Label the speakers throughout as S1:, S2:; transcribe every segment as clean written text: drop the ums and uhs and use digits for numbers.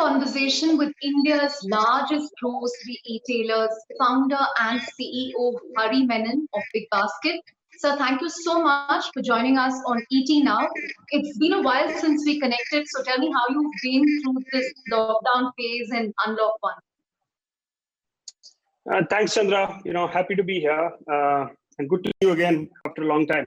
S1: conversation with India's largest grocery e-tailers, founder and CEO Hari Menon of BigBasket. Sir, thank you so much for joining us on ET Now. It's been a while since we connected, so tell me how you've been through this lockdown phase and unlock one.
S2: Thanks, Chandra. Happy to be here and good to see you again after a long time.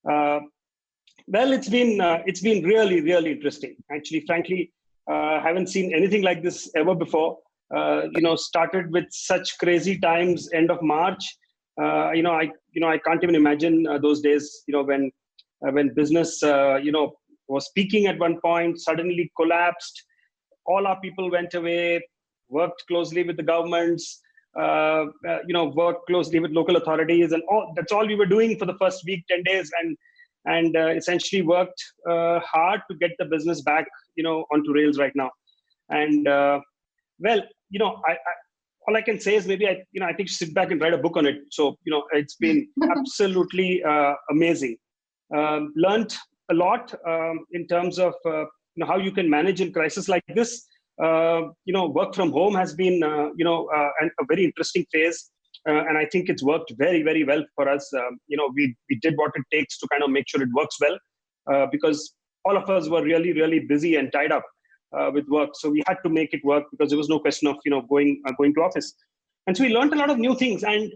S2: Well, it's been really, really interesting. Actually, frankly, haven't seen anything like this ever before. Started with such crazy times end of March. I can't even imagine those days. When business was peaking at one point, suddenly collapsed. All our people went away. Worked closely with the governments. Worked closely with local authorities, and that's all we were doing for the first week, 10 days, and essentially worked hard to get the business back, onto rails right now. And all I can say is maybe I think sit back and write a book on it. So it's been absolutely amazing. Learned a lot in terms of how you can manage in crisis like this. Work from home has been a very interesting phase. And I think it's worked very, very well for us. We did what it takes to kind of make sure it works well, because all of us were really, really busy and tied up with work. So we had to make it work because there was no question of going to office. And so we learned a lot of new things. And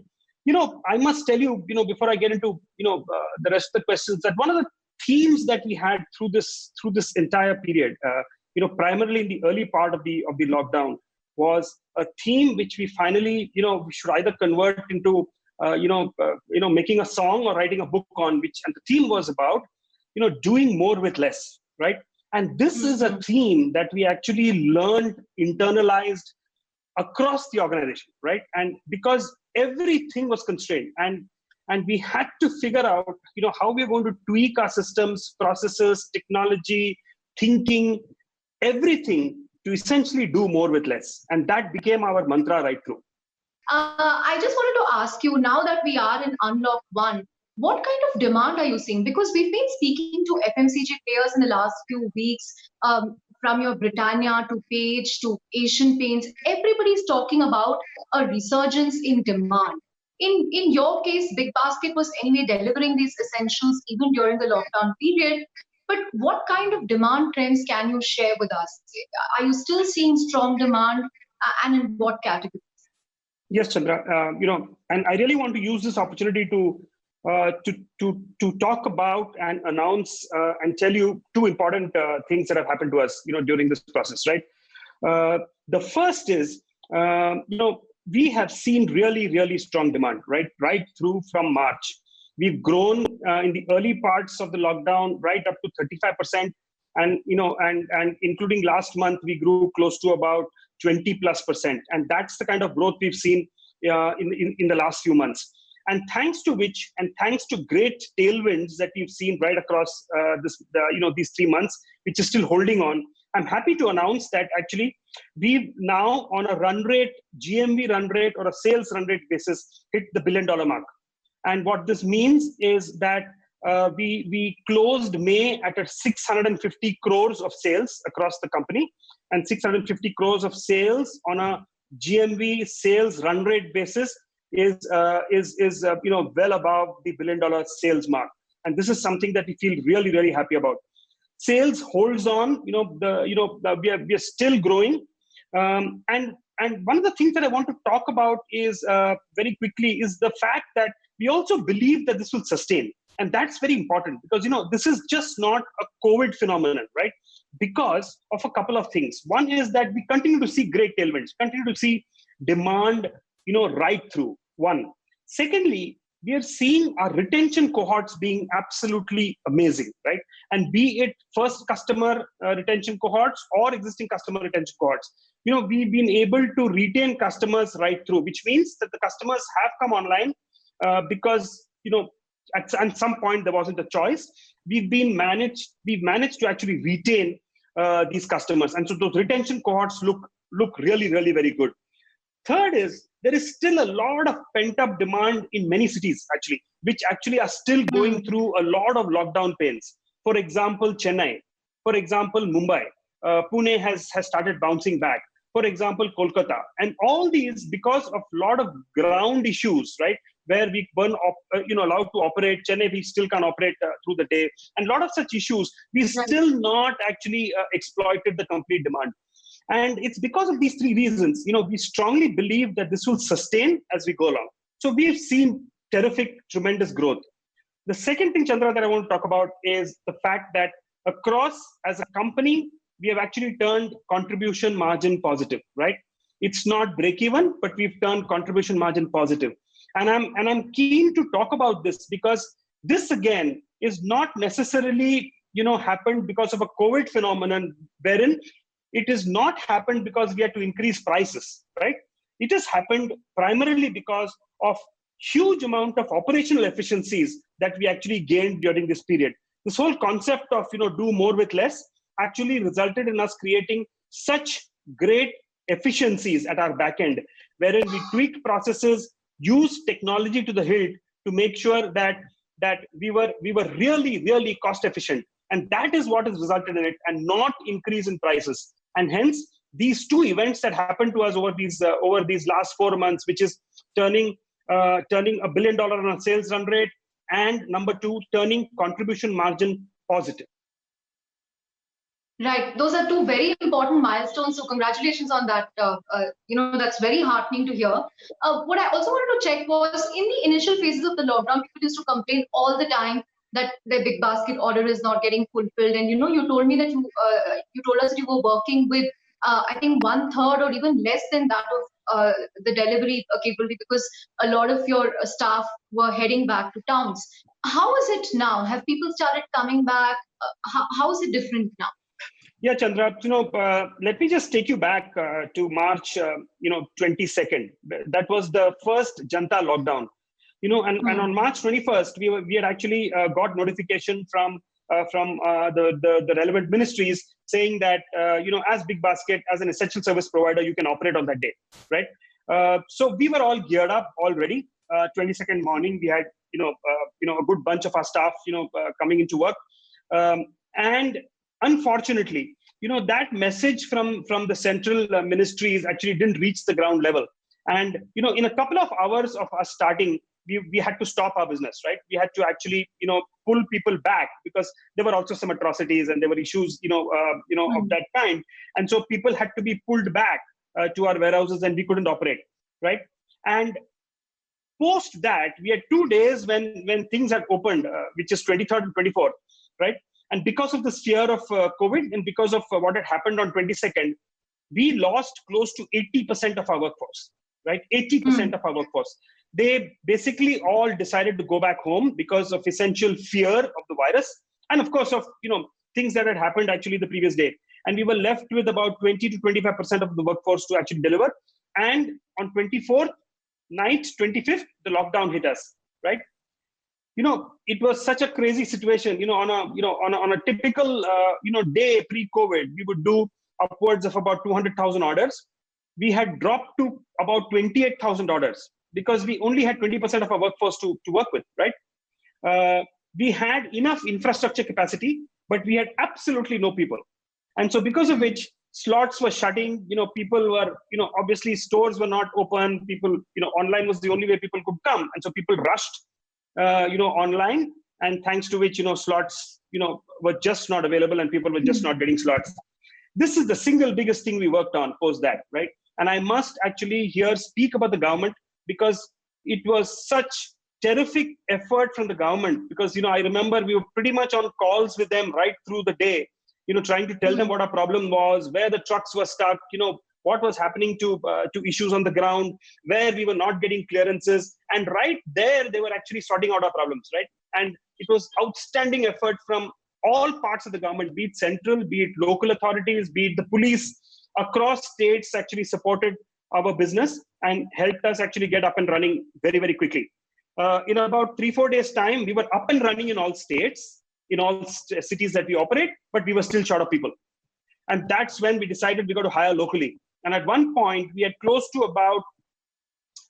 S2: I must tell you, before I get into the rest of the questions, that one of the themes that we had through this entire period, primarily in the early part of the lockdown, was a theme which we finally, we should either convert into, making a song or writing a book on, and the theme was about, doing more with less, right? And this is a theme that we actually learned, internalized across the organization, right? And because everything was constrained, and we had to figure out, how we're going to tweak our systems, processes, technology, thinking, everything to essentially do more with less. And that became our mantra right through.
S1: I just wanted to ask you, now that we are in Unlock 1, what kind of demand are you seeing? Because we've been speaking to FMCG players in the last few weeks, from your Britannia to Page to Asian Paints. Everybody's talking about a resurgence in demand. In your case, BigBasket was anyway delivering these essentials even during the lockdown period. But what kind of demand trends can you share with us? Are you still seeing strong demand, and in what categories?
S2: Yes, Chandra. And I really want to use this opportunity to talk about and announce and tell you two important things that have happened to us, during this process, right? The first is, we have seen really, really strong demand, right through from March. We've grown in the early parts of the lockdown right up to 35%, and and including last month we grew close to about 20+%, and that's the kind of growth we've seen in the last few months. And thanks to great tailwinds that we've seen right across these 3 months, which is still holding on. I'm happy to announce that actually we've now on a GMV run rate or a sales run rate basis hit the $1 billion mark. And what this means is that we closed May at 650 crores of sales across the company, and 650 crores of sales on a GMV sales run rate basis is well above the $1 billion sales mark. And this is something that we feel really, really happy about. Sales holds on. We are still growing, and one of the things that I want to talk about is very quickly is the fact that we also believe that this will sustain. And that's very important because, this is just not a COVID phenomenon, right? Because of a couple of things. One is that we continue to see great tailwinds, continue to see demand, right through. One. Secondly, we are seeing our retention cohorts being absolutely amazing, right? And be it first customer retention cohorts or existing customer retention cohorts, we've been able to retain customers right through, which means that the customers have come online because, at some point there wasn't a choice. We've managed to actually retain these customers. And so those retention cohorts look really, really very good. Third is, there is still a lot of pent-up demand in many cities, actually, which actually are still going through a lot of lockdown pains. For example, Chennai. For example, Mumbai. Pune has started bouncing back. For example, Kolkata. And all these because of a lot of ground issues, right? Where we weren't allowed to operate. Chennai, we still can't operate through the day. And a lot of such issues, we still not actually exploited the complete demand. And it's because of these three reasons, we strongly believe that this will sustain as we go along. So we've seen terrific, tremendous growth. The second thing, Chandra, that I want to talk about is the fact that across as a company, we have actually turned contribution margin positive, right? It's not break even, but we've turned contribution margin positive. And I'm keen to talk about this because this again is not necessarily, happened because of a COVID phenomenon, wherein it is not happened because we had to increase prices, right? It has happened primarily because of huge amount of operational efficiencies that we actually gained during this period. This whole concept of, do more with less actually resulted in us creating such great efficiencies at our back end, wherein we tweaked processes, used technology to the hilt to make sure that we were really, really cost efficient. And that is what has resulted in it, and not increase in prices. And hence, these two events that happened to us over these last 4 months, which is turning $1 billion on a sales run rate, and number two, turning contribution margin positive.
S1: Right. Those are two very important milestones. So congratulations on that. That's very heartening to hear. What I also wanted to check was in the initial phases of the lockdown, people used to complain all the time that their BigBasket order is not getting fulfilled. And, you told me that you told us that you were working with, I think 1/3 or even less than that of the delivery capability because a lot of your staff were heading back to towns. How is it now? Have people started coming back? How is it different now?
S2: Yeah, Chandra, let me just take you back to March, 22nd. That was the first Janta lockdown, and on March 21st, we had actually got notification from the relevant ministries saying that, as BigBasket, as an essential service provider, you can operate on that day, right? So we were all geared up already. 22nd morning, we had, a good bunch of our staff, coming into work. And unfortunately, that message from the central ministries actually didn't reach the ground level. And, in a couple of hours of us starting, we had to stop our business, right? We had to actually, pull people back because there were also some atrocities and there were issues, of that kind. And so people had to be pulled back to our warehouses and we couldn't operate, right? And post that, we had 2 days when things had opened, which is 23rd and 24th, right? And because of this fear of COVID and because of what had happened on 22nd, we lost close to 80% of our workforce, right? 80% of our workforce. They basically all decided to go back home because of essential fear of the virus. And of course, of, things that had happened actually the previous day. And we were left with about 20 to 25% of the workforce to actually deliver. And on 24th night, 25th, the lockdown hit us, right? It was such a crazy situation. On a typical, day pre-COVID, we would do upwards of about 200,000 orders. We had dropped to about 28,000 orders because we only had 20% of our workforce to work with, right? We had enough infrastructure capacity, but we had absolutely no people. And so because of which slots were shutting, people were, obviously stores were not open. People, online was the only way people could come. And so people rushed online, and thanks to which, slots, were just not available and people were just not getting slots. This is the single biggest thing we worked on post that, right? And I must actually here speak about the government because it was such terrific effort from the government because, I remember we were pretty much on calls with them right through the day, trying to tell them what our problem was, where the trucks were stuck, what was happening to issues on the ground, where we were not getting clearances. And right there, they were actually sorting out our problems, right? And it was outstanding effort from all parts of the government, be it central, be it local authorities, be it the police, across states actually supported our business and helped us actually get up and running very, very quickly. In about 3-4 days' time, we were up and running in all states, in all cities that we operate, but we were still short of people. And that's when we decided we got to hire locally. And at one point, we had close to about,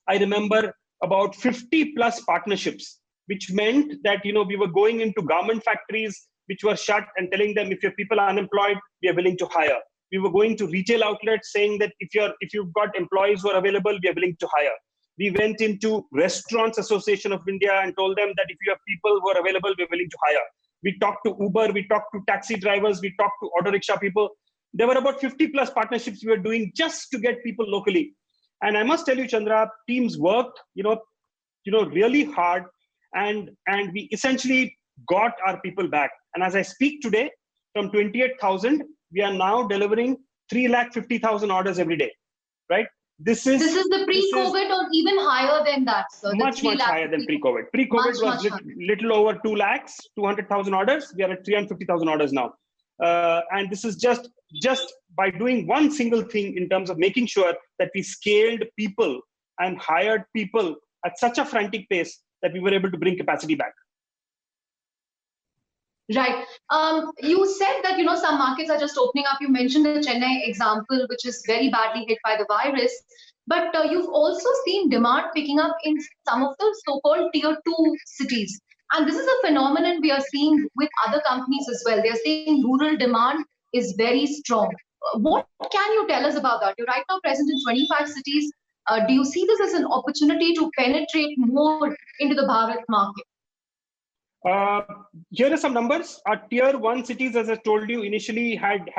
S2: I remember, about 50 plus partnerships, which meant that, we were going into garment factories, which were shut and telling them, if your people are unemployed, we are willing to hire. We were going to retail outlets saying that if you've got employees who are available, we are willing to hire. We went into Restaurants Association of India and told them that if you have people who are available, we're willing to hire. We talked to Uber, we talked to taxi drivers, we talked to auto rickshaw people. There were about 50 plus partnerships we were doing just to get people locally. And I must tell you, Chandra, teams worked, really hard, and we essentially got our people back. And as I speak today, from 28,000, we are now delivering 350,000 orders every day, right? This is
S1: the pre-COVID or even higher than that, sir?
S2: Much higher than pre-COVID. Pre-COVID was little over 2 lakhs, 200,000 orders. We are at 350,000 orders now. And this is just by doing one single thing in terms of making sure that we scaled people and hired people at such a frantic pace that we were able to bring capacity back.
S1: Right. You said that, some markets are just opening up. You mentioned the Chennai example, which is very badly hit by the virus. But you've also seen demand picking up in some of the so-called tier 2 cities. And this is a phenomenon we are seeing with other companies as well. They're saying rural demand is very strong. What can you tell us about that? You're right now present in 25 cities. Do you see this as an opportunity to penetrate more into the Bharat market?
S2: Here are some numbers. Our tier 1 cities, as I told you, initially had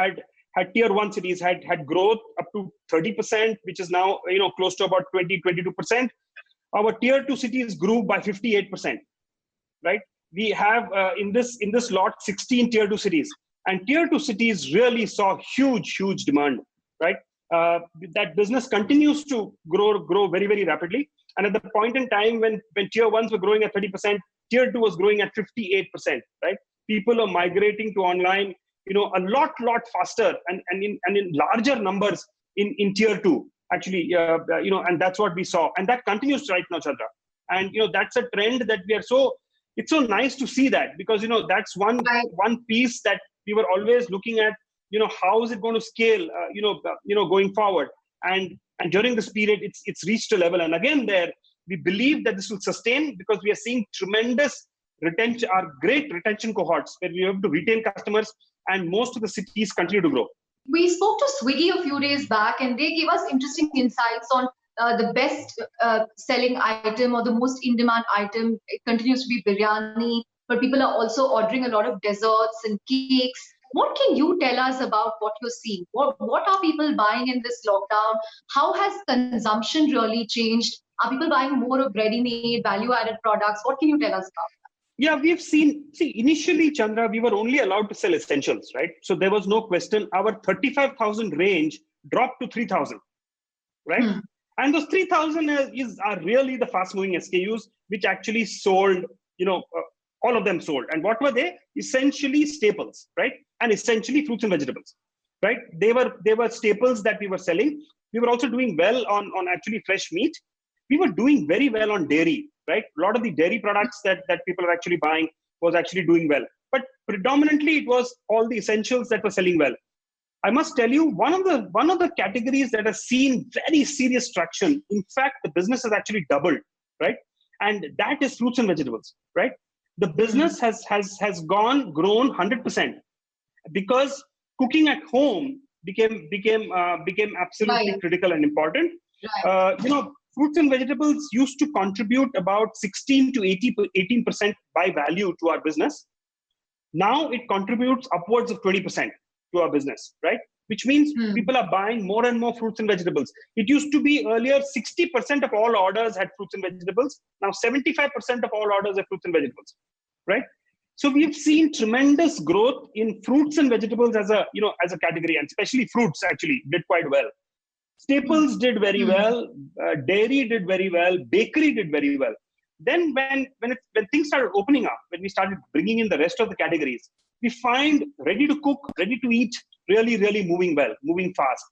S2: tier 1 cities had growth up to 30%, which is now close to about 22%. Our tier 2 cities grew by 58%. Right? We have in this lot 16 tier 2 cities, and tier 2 cities really saw huge demand. Right? That business continues to grow very, very rapidly. And at the point in time when tier 1s were growing at 30%, tier 2 was growing at 58%. Right? People are migrating to online, a lot faster and in larger numbers in tier 2. Actually, and that's what we saw, and that continues right now, Chandra. And that's a trend that we are so. It's so nice to see that, because that's one piece that we were always looking at. How is it going to scale? Going forward. And during this period, it's reached a level. And again, we believe that this will sustain, because we are seeing tremendous retention, our great retention cohorts, where we are able to retain customers, and most of the cities continue to grow.
S1: We spoke to Swiggy a few days back, and they gave us interesting insights on the best selling item or the most in-demand item. It continues to be biryani, but people are also ordering a lot of desserts and cakes. What can you tell us about what you're seeing? What are people buying in this lockdown? How has consumption really changed? Are people buying more of ready-made, value-added products? What can you tell us about that?
S2: Yeah, we've seen, initially, Chandra, we were only allowed to sell essentials, right? So there was no question. Our 35,000 range dropped to 3,000, right? And those 3,000 are really the fast-moving SKUs, which actually sold, all of them sold. And what were they? Essentially staples, right? And essentially fruits and vegetables, right? They were staples that we were selling. We were also doing well on actually fresh meat. We were doing very well on dairy, right? A lot of the dairy products that people are actually buying was actually doing well. But predominantly, it was all the essentials that were selling well. I must tell you, one of the categories that has seen very serious traction, in fact, the business has actually doubled, right? And that is fruits and vegetables, right? The business has grown 100%, because cooking at home became absolutely critical and important.
S1: Right.
S2: Fruits and vegetables used to contribute about 16 to 18% by value to our business. Now it contributes upwards of 20% to our business, right? Which means people are buying more and more fruits and vegetables. It used to be earlier 60% of all orders had fruits and vegetables. Now 75% of all orders are fruits and vegetables, right? So we've seen tremendous growth in fruits and vegetables as a category, and especially fruits actually did quite well. Staples did very well. Dairy did very well. Bakery did very well. Then when things started opening up, when we started bringing in the rest of the categories, we find ready to cook, ready to eat, really moving well, moving fast.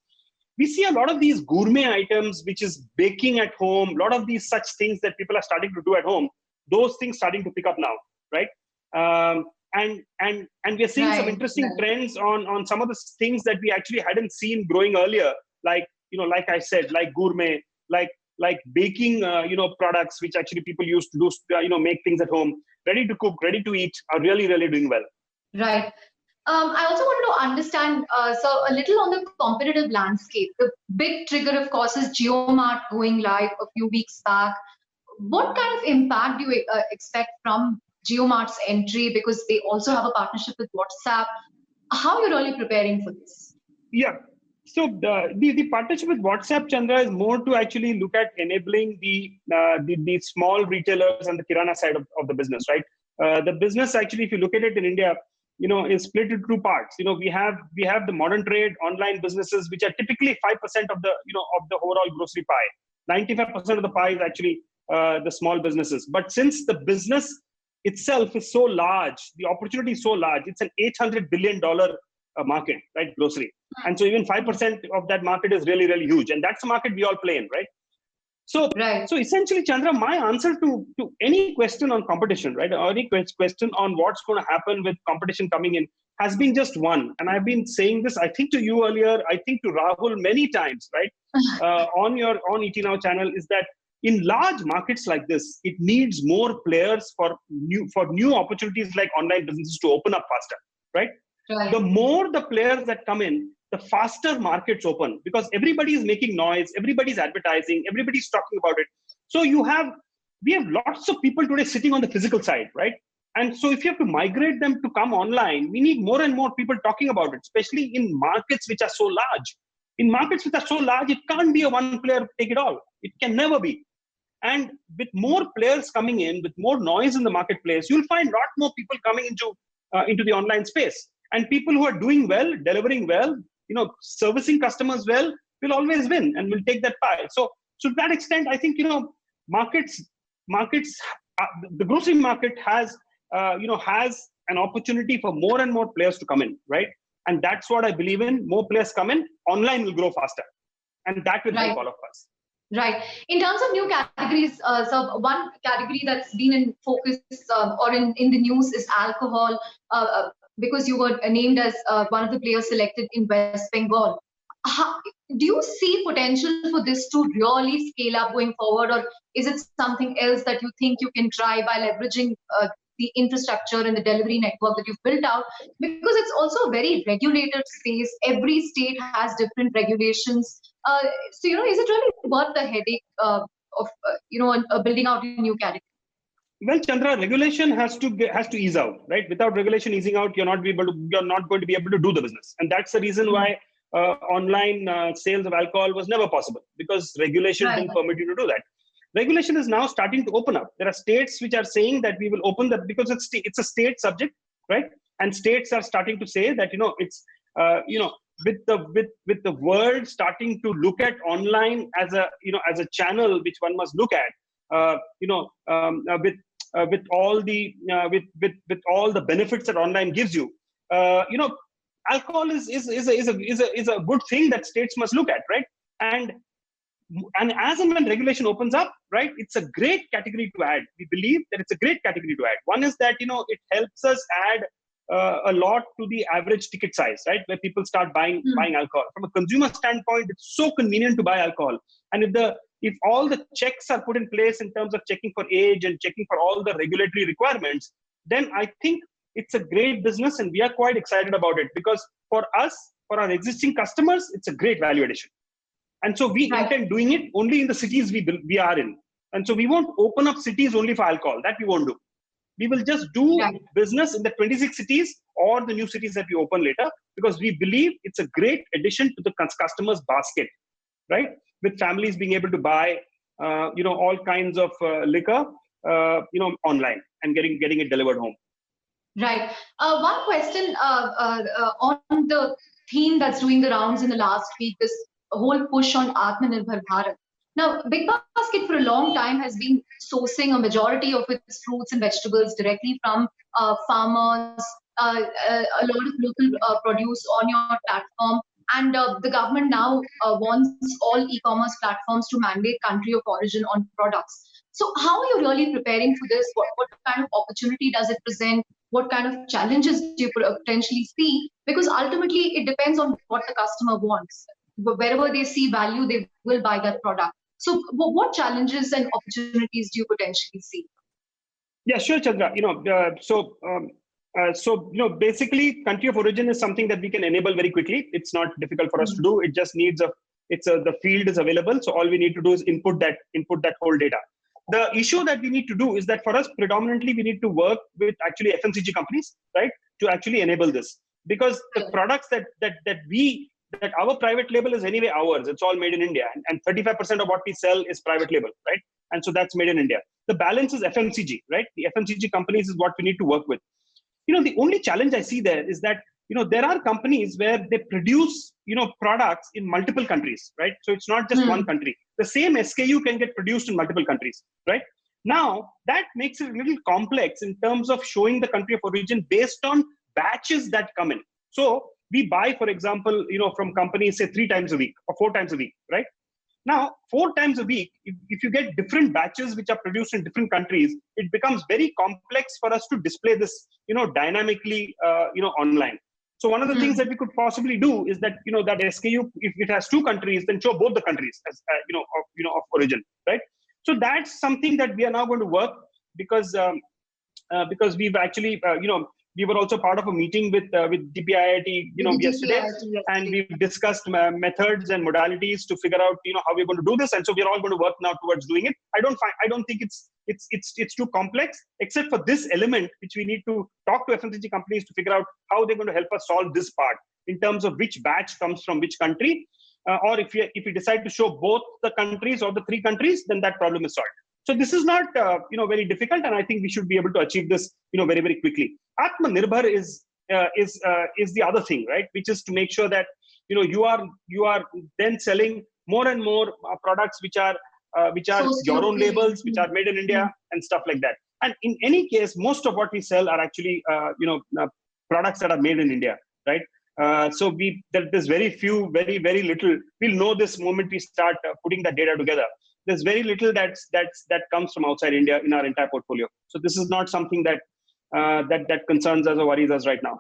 S2: We see a lot of these gourmet items, which is baking at home, a lot of these such things that people are starting to do at home, those things starting to pick up now, right? And we are seeing some interesting trends on some of the things that we actually hadn't seen growing earlier, like I said, like gourmet, like baking, products, which actually people used to do, make things at home, ready to cook, ready to eat, are really doing well.
S1: Right. I also wanted to understand, so a little on the competitive landscape. The big trigger, of course, is GeoMart going live a few weeks back. What kind of impact do you expect from GeoMart's entry? Because they also have a partnership with WhatsApp. How are you really preparing for this?
S2: Yeah. So the partnership with WhatsApp, Chandra, is more to actually look at enabling the small retailers and the kirana side of the business, right? The business actually, if you look at it in India, is split into two parts. We have the modern trade online businesses, which are typically 5% of the of the overall grocery pie. 95% of the pie is actually the small businesses. But since the business itself is so large, the opportunity is so large, it's an $800 billion market, right? Grocery. And so even 5% of that market is really, really huge. And that's the market we all play in, right? So,
S1: Right.
S2: so essentially, Chandra, my answer to any question on competition, right, or any question on what's going to happen with competition coming in has been just one. And I've been saying this, I think to you earlier, I think to Rahul many times, right, on ET Now channel, is that in large markets like this, it needs more players for new opportunities like online businesses to open up faster, right?
S1: Right.
S2: The more the players that come in, the faster markets open, because everybody is making noise, everybody's advertising, everybody's talking about it. So we have lots of people today sitting on the physical side, right? And so if you have to migrate them to come online, we need more and more people talking about it, especially in markets which are so large. In markets which are so large, it can't be a one player take it all. It can never be. And with more players coming in, with more noise in the marketplace, you'll find a lot more people coming into the online space. And people who are doing well, delivering well, servicing customers well, will always win and will take that pie. So to that extent, I think markets, the grocery market has an opportunity for more and more players to come in, right? And that's what I believe in. More players come in, online will grow faster, and that will help all of us.
S1: Right. In terms of new categories, so one category that's been in focus or in the news is alcohol, because you were named as one of the players selected in West Bengal. Do you see potential for this to really scale up going forward, or is it something else that you think you can try by leveraging the infrastructure and the delivery network that you've built out? Because it's also a very regulated space. Every state has different regulations. So, is it really worth the headache of building out a new category?
S2: Well, Chandra, regulation has to ease out, right? Without regulation easing out, you're not going to be able to do the business, and that's the reason why online sales of alcohol was never possible, because regulation didn't permit you to do that. Regulation is now starting to open up. There are states which are saying that we will open that, because it's a state subject, right? And states are starting to say that it's with the world starting to look at online as a channel which one must look at, with all the benefits that online gives you, alcohol is a good thing that states must look at, right? And as and when regulation opens up, right, it's a great category to add. We believe that it's a great category to add. One is that it helps us add a lot to the average ticket size, right, where people start buying alcohol. From a consumer standpoint, it's so convenient to buy alcohol, and if all the checks are put in place in terms of checking for age and checking for all the regulatory requirements, then I think it's a great business, and we are quite excited about it, because for us, for our existing customers, it's a great value addition. And so we intend doing it only in the cities we are in. And so we won't open up cities only for alcohol. That we won't do. We will just do business in the 26 cities or the new cities that we open later, because we believe it's a great addition to the customer's basket, right? With families being able to buy, all kinds of liquor, online and getting it delivered home.
S1: Right. One question on the theme that's doing the rounds in the last week, this whole push on Atmanirbhar Bharat. Now, BigBasket for a long time has been sourcing a majority of its fruits and vegetables directly from farmers, a lot of local produce on your platform. And the government now wants all e-commerce platforms to mandate country of origin on products. So how are you really preparing for this? What kind of opportunity does it present? What kind of challenges do you potentially see? Because ultimately, it depends on what the customer wants. Wherever they see value, they will buy that product. So what challenges and opportunities do you potentially see?
S2: Yeah, sure, Chandra. Basically, country of origin is something that we can enable very quickly. It's not difficult for us to do. It just needs the field is available. So all we need to do is input that whole data. The issue that we need to do is that for us, predominantly, we need to work with actually FMCG companies, right, to actually enable this. Because the products that our private label is anyway ours. It's all made in India, and 35% of what we sell is private label, right? And so that's made in India. The balance is FMCG, right? The FMCG companies is what we need to work with. The only challenge I see there is that there are companies where they produce products in multiple countries, right? So it's not just one country. The same SKU can get produced in multiple countries, right? Now that makes it a little complex in terms of showing the country of origin based on batches that come in. So we buy, for example, from companies say 3 times a week or 4 times a week, right? Now, 4 times a week, if you get different batches which are produced in different countries, it becomes very complex for us to display this, dynamically, online. So one of the things that we could possibly do is that, that SKU, if it has 2 countries, then show both the countries as, of origin, right? So that's something that we are now going to work because we've actually, we were also part of a meeting with DPIIT, yesterday, and we've discussed methods and modalities to figure out, how we're going to do this. And so we're all going to work now towards doing it. I don't think it's too complex, except for this element, which we need to talk to FMCG companies to figure out how they're going to help us solve this part in terms of which batch comes from which country, or if we decide to show both the countries or the 3 countries, then that problem is solved. So this is not, very difficult, and I think we should be able to achieve this, very, very quickly. Atmanirbhar is the other thing, right? Which is to make sure that, you are then selling more and more products which are your own labels, which are made in India and stuff like that. And in any case, most of what we sell are actually, products that are made in India, right? So there's very few, very, very little. We'll know this moment we start putting that data together. There's very little that comes from outside India in our entire portfolio. So this is not something that concerns us or worries us right now.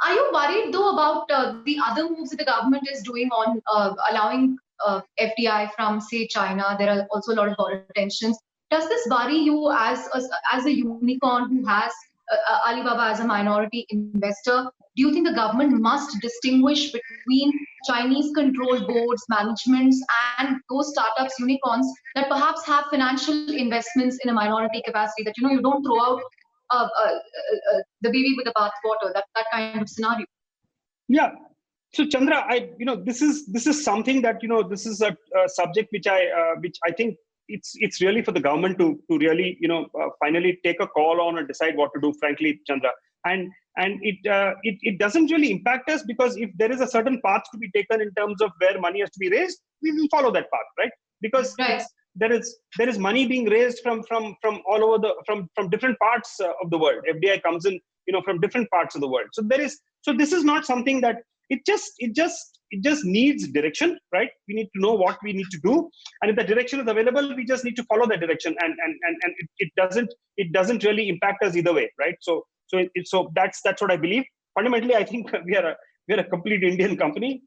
S1: Are you worried though about the other moves that the government is doing on allowing FDI from, say, China? There are also a lot of border tensions. Does this worry you as a unicorn who has Alibaba as a minority investor? Do you think the government must distinguish between Chinese-controlled boards, managements, and those startups, unicorns, that perhaps have financial investments in a minority capacity, that, you don't throw out the baby with the bathwater, that kind of scenario?
S2: Yeah. So Chandra, this is something that, this is a subject which I think it's really for the government to really, finally take a call on and decide what to do, frankly, Chandra. And it doesn't really impact us, because if there is a certain path to be taken in terms of where money has to be raised, we will follow that path, right? Because there is money being raised from all over from different parts of the world. FDI comes in, from different parts of the world. So this is not something that it just needs direction, right? We need to know what we need to do, and if the direction is available, we just need to follow that direction, and it doesn't really impact us either way, right? So that's what I believe. Fundamentally, I think we are a complete Indian company,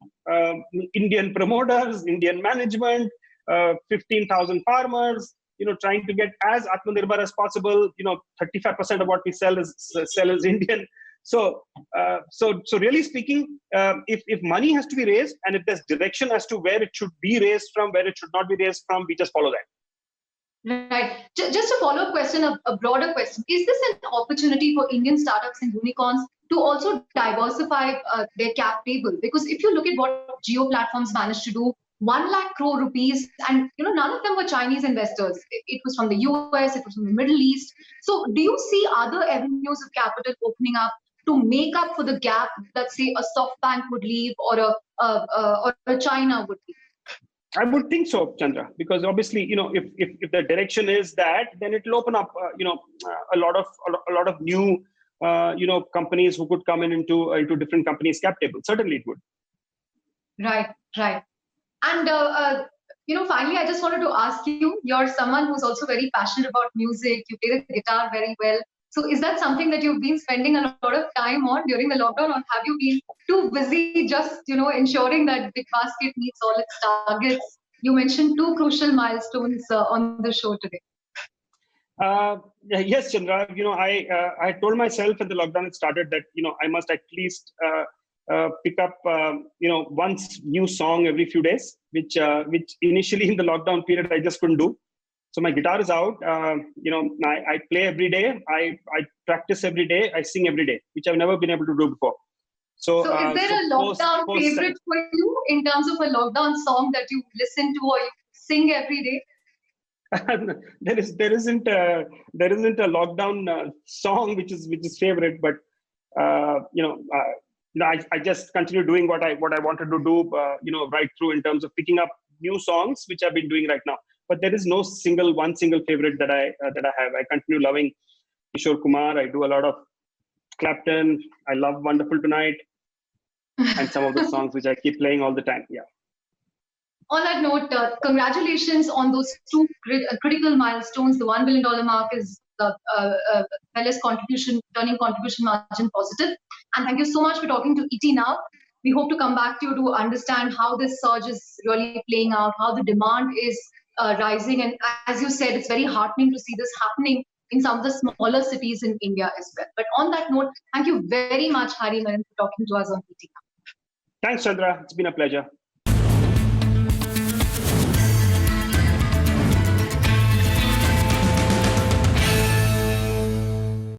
S2: Indian promoters, Indian management, 15,000 farmers, trying to get as Atmanirbhar as possible. 35% of what we sell is Indian. So really speaking, if money has to be raised, and if there's direction as to where it should be raised from, where it should not be raised from, we just follow that.
S1: Right. Just a follow-up question, a broader question. Is this an opportunity for Indian startups and unicorns to also diversify their cap table? Because if you look at what Jio platforms managed to do, 1 lakh crore rupees, and none of them were Chinese investors. It was from the US, it was from the Middle East. So do you see other avenues of capital opening up to make up for the gap that, say, a SoftBank would leave, or a China would leave?
S2: I would think so, Chandra, because obviously, if the direction is that, then it will open up, a lot of new, companies who could come into different companies' cap table. Certainly, it would.
S1: Right. And finally, I just wanted to ask you. You're someone who's also very passionate about music. You play the guitar very well. So, is that something that you've been spending a lot of time on during the lockdown, or have you been too busy just, ensuring that BigBasket meets all its targets? You mentioned 2 crucial milestones on the show today.
S2: Yes, Chandra. I told myself when the lockdown had started that I must at least pick up one new song every few days, which initially in the lockdown period I just couldn't do. So my guitar is out. I play every day. I practice every day. I sing every day, which I've never been able to do before.
S1: So is there a lockdown favorite for you in terms of a lockdown song that you listen to or you sing every day?
S2: there isn't a lockdown song which is favorite, but I just continue doing what I wanted to do, right through in terms of picking up new songs, which I've been doing right now. But there is no single favorite that I have. I continue loving Kishore Kumar. I do a lot of Clapton. I love Wonderful Tonight, and some of the songs which I keep playing all the time. Yeah.
S1: On that note, congratulations on those two critical milestones. The $1 billion mark is the Wellness contribution, turning contribution margin positive. And thank you so much for talking to ET Now. We hope to come back to you to understand how this surge is really playing out, how the demand is rising. And as you said, it's very heartening to see this happening in some of the smaller cities in India as well. But on that note, thank you very much, Hari Menon, for talking to us on ET Now.
S2: Thanks, Chandra. It's been a pleasure.